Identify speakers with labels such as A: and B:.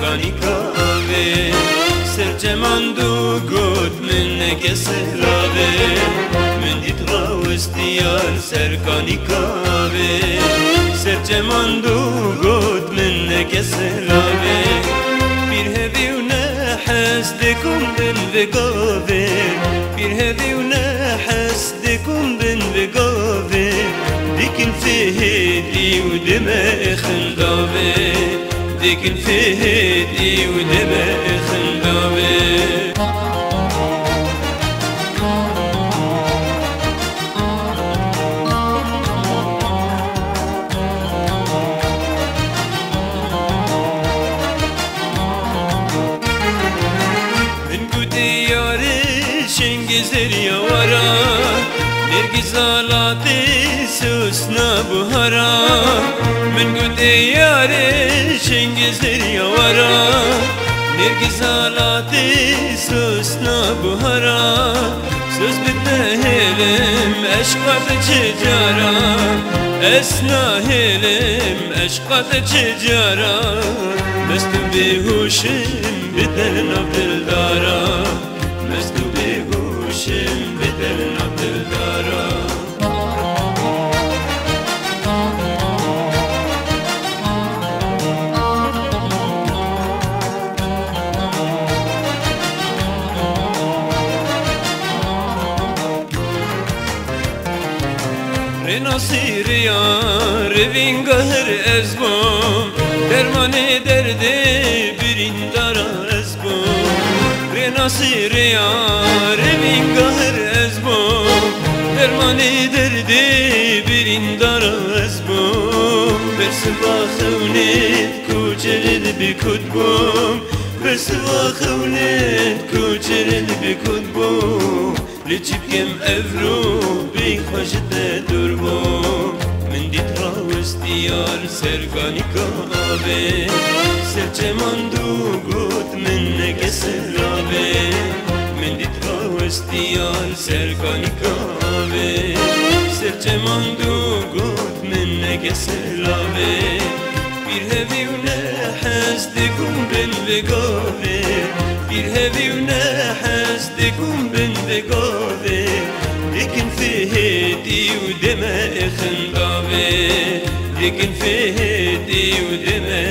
A: سرکانی کاوه سرچماندو گود من نکسراوه من دیت راوستیار سرکانی کاوه سرچماندو گود من نکسراوه bir hevi u nehs dikum bin vigave bir hevi u nehs dikum bin vigave dikin fihdi u deme khandave dikin fihdi u deme khandave Şengizir yavara Nergiz alati susna buhara Min güde yare Şengizir yavara Nergiz alati susna buhara Söz bitme helim eşkat çicara Esna helim eşkat çicara Mestu behuşim biten abdildara Mestu behuşim biten abdildara Renasir ya revin gahır ezbom Dermane derde birindara ezbom Renasir ya revin gahır ezbom Dermane derde birindara ezbom Bersiva khevnet kuçerid bikutbom Bersiva khevnet kuçerid bikutbom لچبكم افرو بخوشت دربو من دیت راوستیار سرکانی کاوه سرچماندو گوت من نگسراوه من دیت راوستیار سرکانی کاوه سرچماندو گوت من نگسراوه bir hevi u nehs dikum bin vigave bir hevi u nehs dikum bin vigave dikin fihdi u deme khandave dikin fihdi u deme